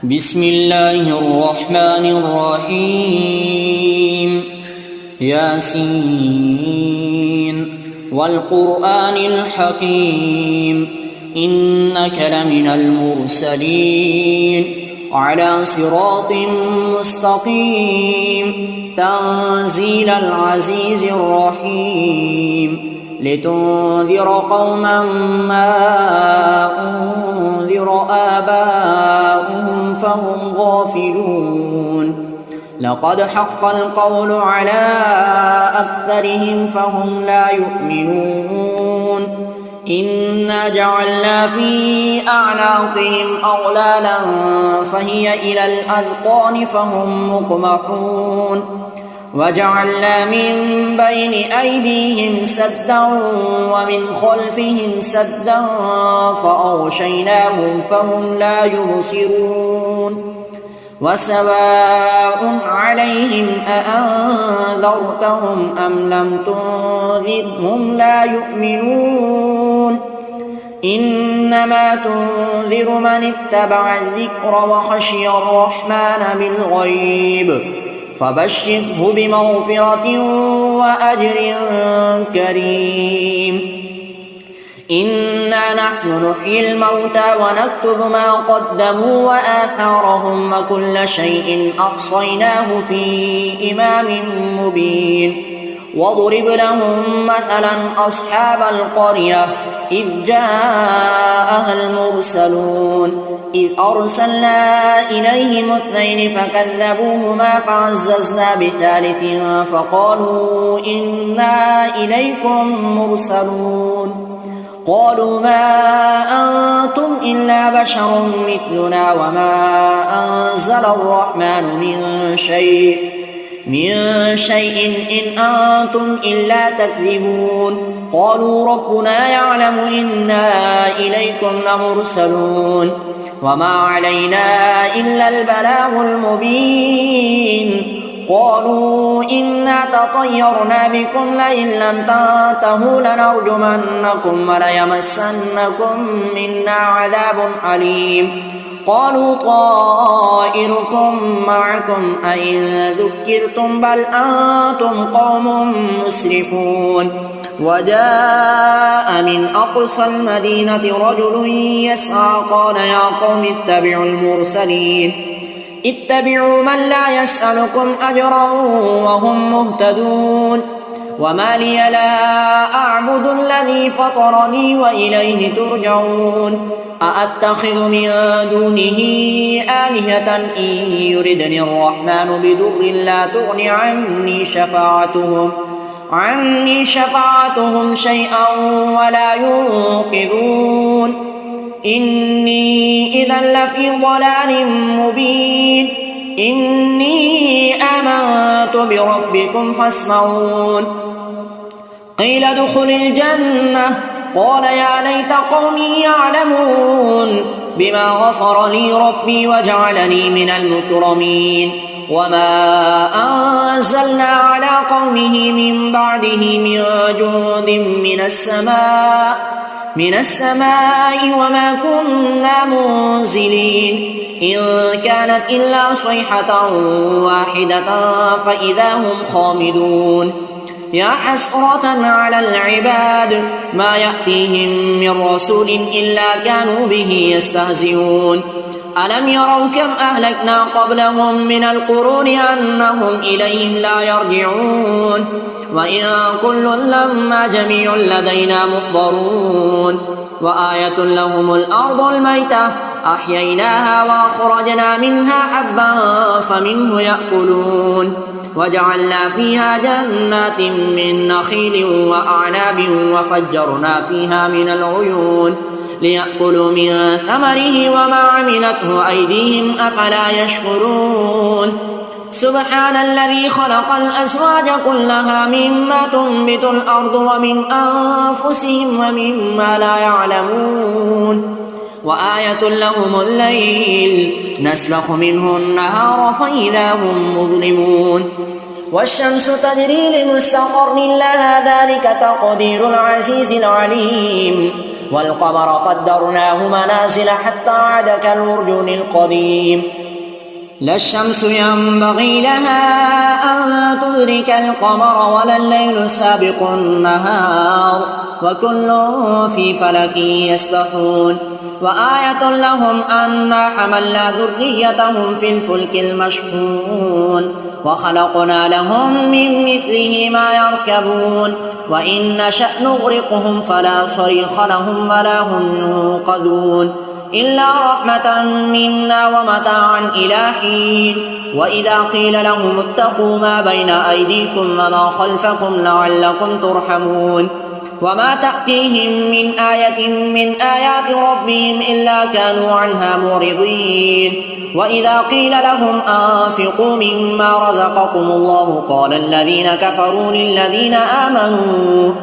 بسم الله الرحمن الرحيم ياسين والقرآن الحكيم إنك لمن المرسلين على صراط مستقيم تنزيل العزيز الرحيم لتنذر قوما ما أنذر آباؤهم فهم غافلون لقد حق القول على أكثرهم فهم لا يؤمنون إنا جعلنا في أعناقهم أغلالا فهي إلى الأذقان فهم مقمحون وجعلنا من بين أيديهم سدا ومن خلفهم سدا فأغشيناهم فهم لا يبصرون وسواء عليهم أأنذرتهم أم لم تنذرهم لا يؤمنون إنما تنذر من اتبع الذكر وخشي الرحمن بالغيب فبشره بمغفرة وأجر كريم إنا نحن نحيي الموتى ونكتب ما قدموا وآثارهم وكل شيء أحصيناه في إمام مبين واضرب لهم مثلا أصحاب القرية إذ جاءها المرسلون إذ أرسلنا إليهم اثنين فكذبوهما فعززنا بثالث فقالوا إنا إليكم مرسلون قالوا ما أنتم إلا بشر مثلنا وما أنزل الرحمن من شيء إن أنتم إلا تكذبون قالوا ربنا يعلم إنا إليكم لمرسلون وما علينا إلا البلاغ المبين قالوا إنا تطيرنا بكم لئن لم تنتهوا لنرجمنكم وليمسنكم منا عذاب أليم قالوا طائركم معكم أئن ذكرتم بل أنتم قوم مسرفون وجاء من أقصى المدينة رجل يسعى قال يا قوم اتبعوا المرسلين اتبعوا من لا يسألكم أجرا وهم مهتدون وما لي لا أعبد الذي فطرني وإليه ترجعون أأتخذ من دونه آلهة إن يردني الرحمن بضر لا تغن عني شفاعتهم شيئا ولا ينقذون إني إذا لفي ضلال مبين إني آمنت بربكم فاسمعون قيل ادخل الجنة قال يا ليت قومي يعلمون بما غفر لي ربي وجعلني من المكرمين وما أنزلنا على قومه من بعده من جند من السماء وما كنا منزلين إن كانت إلا صيحة واحدة فإذا هم خامدون يا حسرة على العباد ما يأتيهم من رسول إلا كانوا به يستهزئون ألم يروا كم أهلكنا قبلهم من القرون أنهم إليهم لا يرجعون وإن كل لما جميع لدينا محضرون وآية لهم الأرض الميتة أحييناها وأخرجنا منها حبا فمنه يأكلون وجعلنا فيها جنات من نخيل وأعناب وفجرنا فيها من العيون ليأكلوا من ثمره وما عملته أيديهم أفلا يشكرون سبحان الذي خلق الأزواج كلها مما تنبت الأرض ومن أنفسهم ومما لا يعلمون وآية لهم الليل نسلخ منه النهار فإذا هم مظلمون والشمس تجري لمستقر لها ذلك تقدير العزيز العليم والقمر قدرناه منازل حتى عاد كالعرجون القديم لا الشمس ينبغي لها أن تدرك القمر ولا الليل سابق النهار وكل في فلك يسبحون وآية لهم أنا حملنا ذريتهم في الفلك المشحون وخلقنا لهم من مثله ما يركبون وإن نشأ نغرقهم فلا صريخ لهم ولا هم ينقذون إلا رحمة منا ومتاعا إلى حين وإذا قيل لهم اتقوا ما بين أيديكم وما خلفكم لعلكم ترحمون وما تأتيهم من آية من آيات ربهم إلا كانوا عنها معرضين وإذا قيل لهم أنفقوا مما رزقكم الله قال الذين كفروا للذين آمنوا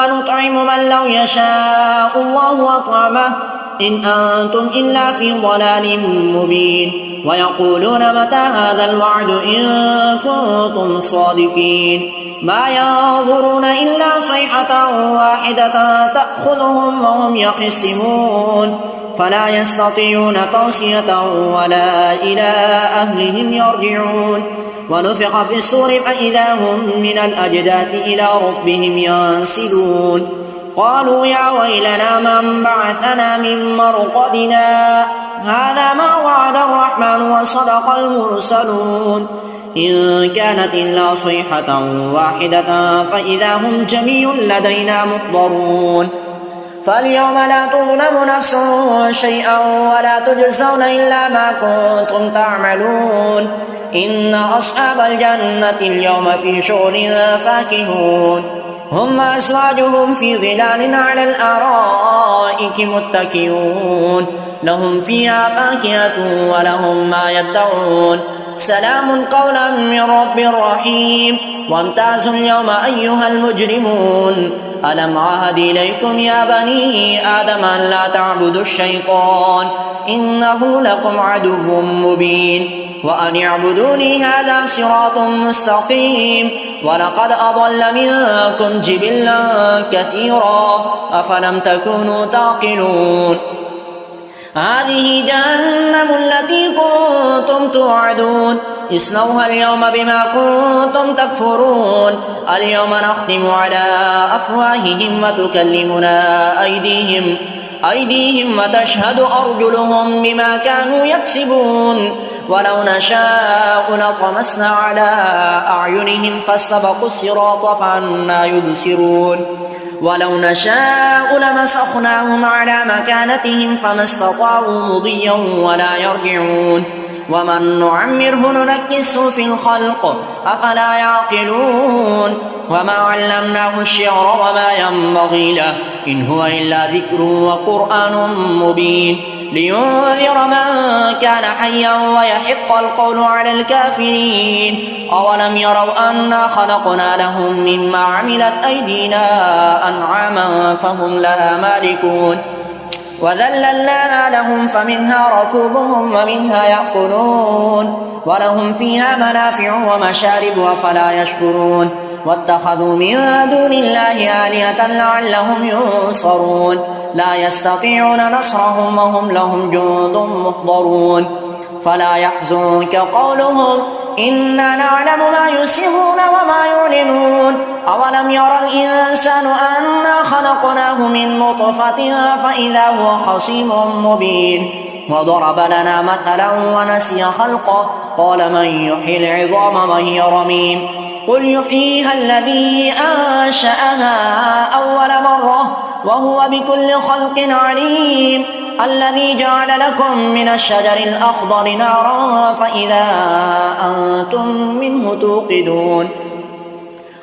أنطعم من لو يشاء الله أطعمه إن أنتم إلا في ضلال مبين ويقولون متى هذا الوعد إن كنتم صادقين ما ينظرون إلا صيحة واحدة تأخذهم وهم يخصمون فلا يستطيعون توصية ولا إلى أهلهم يرجعون ونفخ في الصور فإذا هم من الأجداث إلى ربهم ينسلون قالوا يا ويلنا من بعثنا من مرقدنا هذا ما وعد الرحمن وصدق المرسلون إن كانت إلا صيحة واحدة فإذا هم جميع لدينا محضرون فاليوم لا تظلم نفس شيئا ولا تجزون إلا ما كنتم تعملون إن أصحاب الجنة اليوم في شغل فاكهون هم وأزواجهم في ظلال على الأرائك متكئون لهم فيها فاكهة ولهم ما يدعون سلام قولا من رب رحيم وامتازوا اليوم أيها المجرمون ألم عهد إليكم يا بني آدم أن لا تعبدوا الشيطان إنه لكم عدو مبين وأن اعبدوني هذا صراط مستقيم ولقد أضل منكم جبلا كثيرا أفلم تكونوا تعقلون هذه جهنم التي كنتم توعدون اصلوها اليوم بما كنتم تكفرون اليوم نختم على أفواههم وتكلمنا أيديهم وتشهد أرجلهم بما كانوا يكسبون ولو نشاء لطمسنا على أعينهم فاستبقوا الصراط فأنى يبصرون ولو نشاء لمسخناهم على مكانتهم فما استطاعوا مضيا ولا يرجعون ومن نعمره ننكسه في الخلق أفلا يعقلون وما علمناه الشعر وما ينبغي له إن هو إلا ذكر وقرآن مبين لينذر من كان حيا ويحق القول على الكافرين أولم يروا أنا خلقنا لهم مما عملت أيدينا أنعاما فهم لها مالكون وذللناها لهم فمنها ركوبهم ومنها يأكلون ولهم فيها منافع ومشارب أفلا يشكرون واتخذوا من دون الله آلهة لعلهم ينصرون لا يستطيعون نصرهم وهم لهم جند محضرون فلا يحزنك قولهم إنا نعلم ما يسرون وما يعلنون أولم يرى الإنسان أنا خلقناه من نطفة فإذا هو خصيم مبين وضرب لنا مثلا ونسي خلقه قال من يحيي العظام وهي رميم قل يحييها الذي أنشأها أول مرة وهو بكل خلق عليم الذي جعل لكم من الشجر الأخضر نارا فإذا أنتم منه توقدون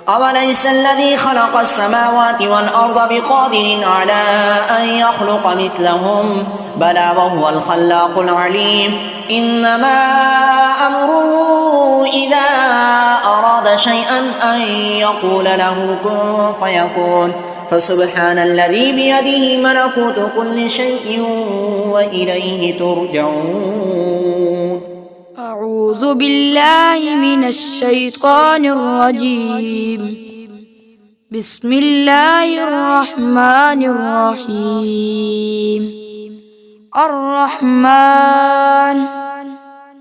أوليس الذي خلق السماوات والأرض بقادر على أن يخلق مثلهم بلى وهو الخلاق العليم إنما أمره إذا أراد شيئا أن يقول له كن فيكون فسبحان الذي بيده ملكوت كل شيء وإليه ترجعون أعوذ بالله من الشيطان الرجيم بسم الله الرحمن الرحيم. الرحمن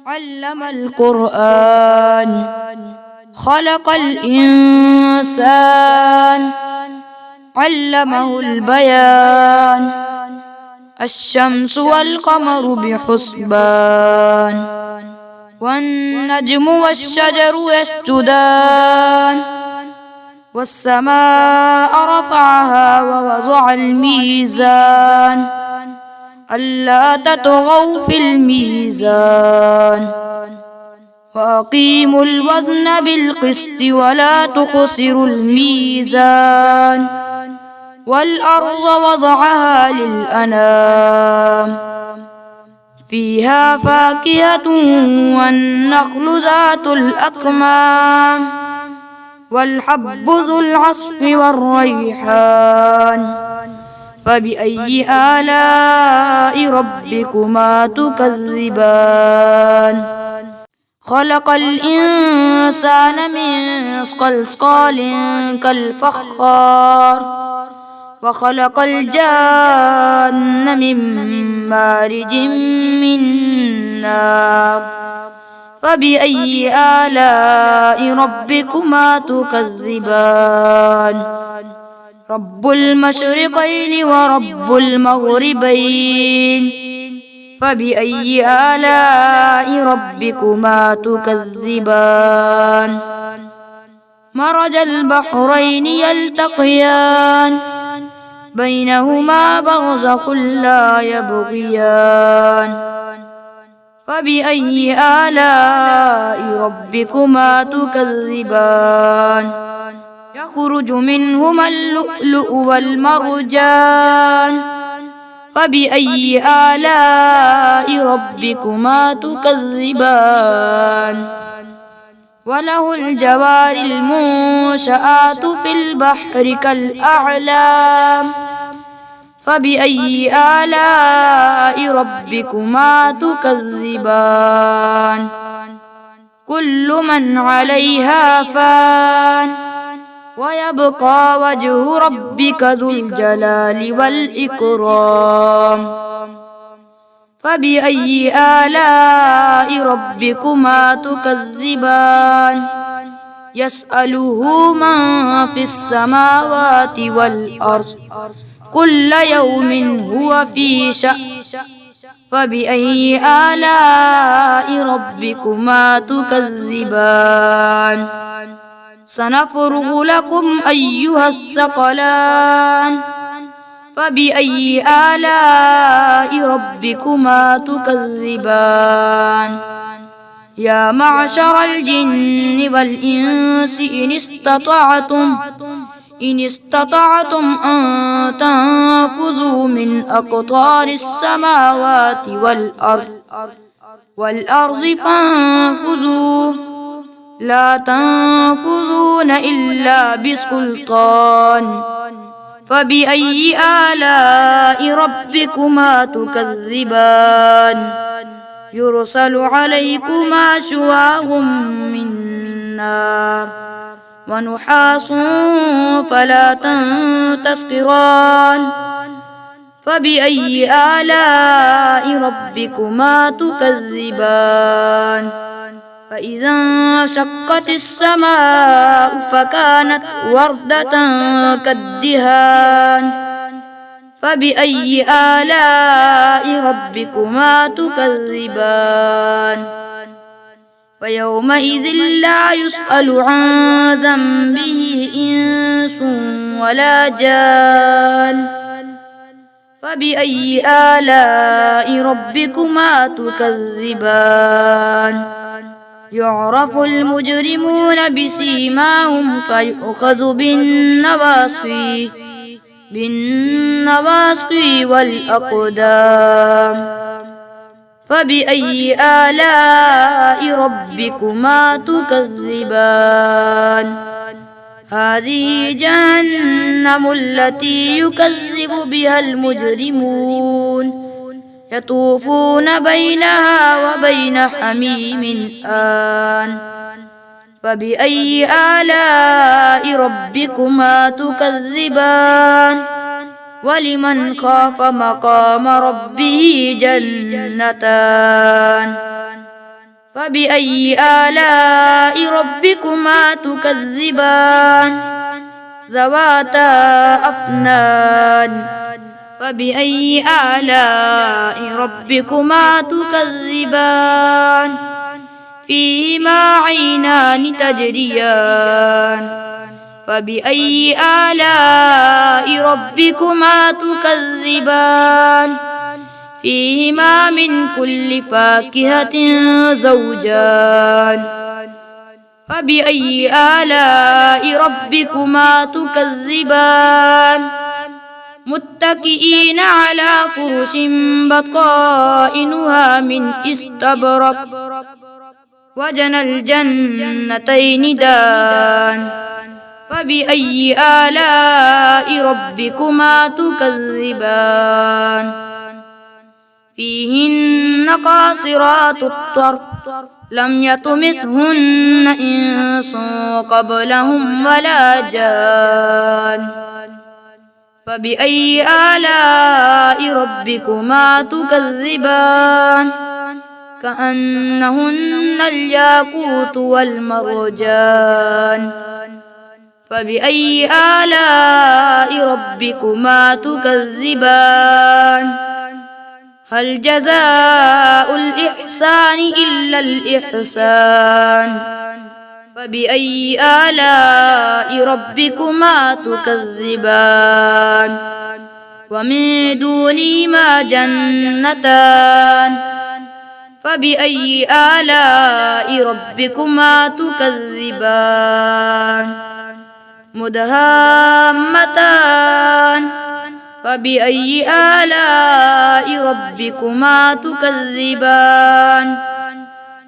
علم القرآن خلق الإنسان علمه البيان. الشمس والقمر بحسبان والنجم والشجر يسجدان والسماء رفعها ووضع الميزان ألا تطغوا في الميزان وأقيموا الوزن بالقسط ولا تخسروا الميزان والأرض وضعها للأنام فيها فاكهة والنخل ذات الأكمام والحب ذو العصف والريحان فبأي آلاء ربكما تكذبان خلق الإنسان من صلصال كالفخار وخلق الجان من مارج من نار فبأي آلاء ربكما تكذبان رب المشرقين ورب المغربين فبأي آلاء ربكما تكذبان مرج البحرين يلتقيان بينهما برزخ لا يبغيان فبأي آلاء ربكما تكذبان يخرج منهما اللؤلؤ والمرجان فبأي آلاء ربكما تكذبان وله الجوار المنشآت في البحر كالأعلام فبأي آلاء ربكما تكذبان كل من عليها فان ويبقى وجه ربك ذو الجلال والإكرام فبأي آلاء ربكما تكذبان يسأله من في السماوات والأرض كل يوم هو في شأن فبأي آلاء ربكما تكذبان سنفرغ لكم أيها الثقلان فبأي آلاء ربكما تكذبان يا معشر الجن والإنس إن استطعتم أن تنفذوا من أقطار السماوات والأرض فانفذوا لا تنفذون إلا بسلطان فبأي آلاء ربكما تكذبان يرسل عليكما شواظ من نار ونحاس فلا تنتصران فبأي آلاء ربكما تكذبان فإذا انشقت السماء فكانت وردة كالدهان فبأي آلاء ربكما تكذبان ويومئذ لا يسأل عن ذنبه إنس ولا جان فبأي آلاء ربكما تكذبان يعرف المجرمون بسيماهم فيؤخذ بالنواصي والأقدام فبأي آلاء ربكما تكذبان هذه جهنم التي يكذب بها المجرمون يطوفون بينها وبين حميم آن فبأي آلاء ربكما تكذبان ولمن خاف مقام ربه جنتان فبأي آلاء ربكما تكذبان ذواتا أفنان فبأي آلاء ربكما تكذبان فيهما عينان تجريان فبأي آلاء ربكما تكذبان فيهما من كل فاكهة زوجان فبأي آلاء ربكما تكذبان متكئين على فرش بطائنها من استبرق وجنى الجنتين دان فبأي آلاء ربكما تكذبان فيهن قاصرات الطرف لم يطمثهن إنس قبلهم ولا جان فبأي آلاء ربكما تكذبان كأنهن الياقوت والمرجان فبأي آلاء ربكما تكذبان هل جزاء الإحسان إلا الإحسان فبأي آلاء ربكما تكذبان ومن دونهما جنتان فبأي آلاء ربكما تكذبان مدهامتان فبأي آلاء ربكما تكذبان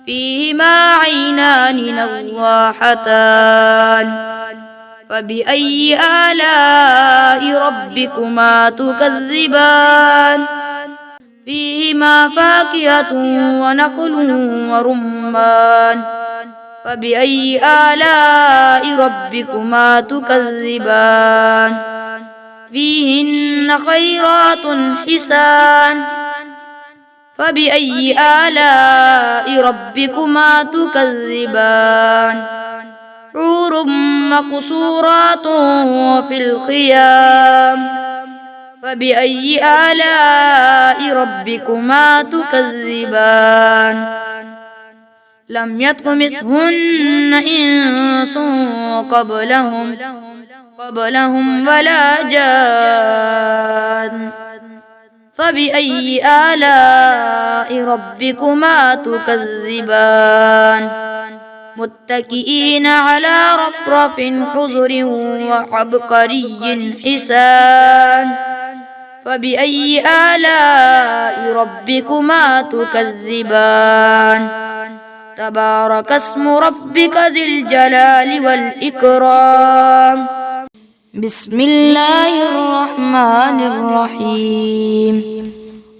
فيهما عينان نضاحتان فبأي آلاء ربكما تكذبان فيهما فاكهة ونخل ورمان فبأي آلاء ربكما تكذبان فيهن خيرات حسان فبأي آلاء ربكما تكذبان حور مقصورات في الخيام فبأي آلاء ربكما تكذبان لم يطمثهن إنس قبلهم ولا جان فبأي آلاء ربكما تكذبان متكئين على رفرف خضر وعبقري حسان فبأي آلاء ربكما تكذبان تبارك اسم ربك ذي الجلال والإكرام بسم الله الرحمن الرحيم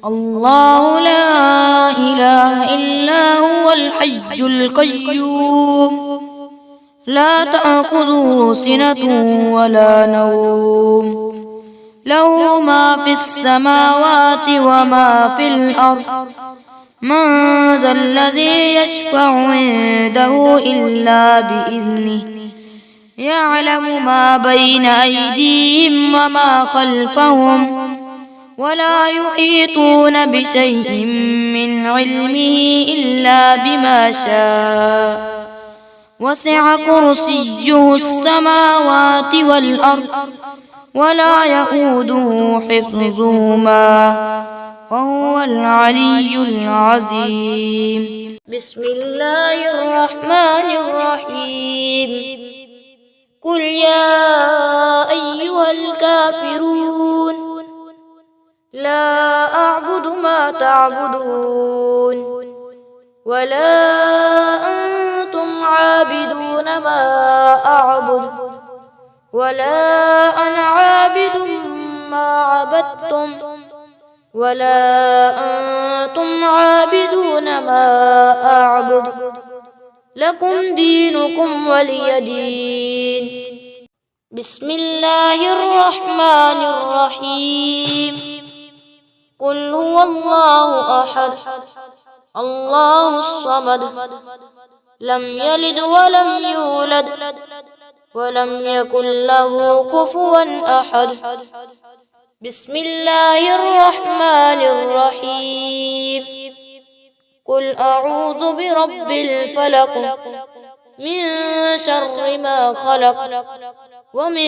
الله لا إله إلا هو الحي القيوم لا تأخذه سنة ولا نوم له ما في السماوات وما في الأرض من ذا الذي يشفع عنده إلا بإذنه يعلم ما بين أيديهم وما خلفهم ولا يحيطون بشيء من علمه إلا بما شاء وسع كرسيه السماوات والأرض ولا يئوده حفظهما وهو العلي العظيم بسم الله الرحمن الرحيم قل يا أيها الكافرون لا أعبد ما تعبدون ولا أنتم عابدون ما أعبد ولا أنا عابد ما عبدتم ولا أنتم عابدون ما أعبد لكم دينكم ولي دين. بسم الله الرحمن الرحيم. قل هو الله أحد الله الصمد لم يلد ولم يولد ولم يكن له كفوا أحد. بسم الله الرحمن الرحيم. قل أعوذ برب الفلق من شر ما خلق ومن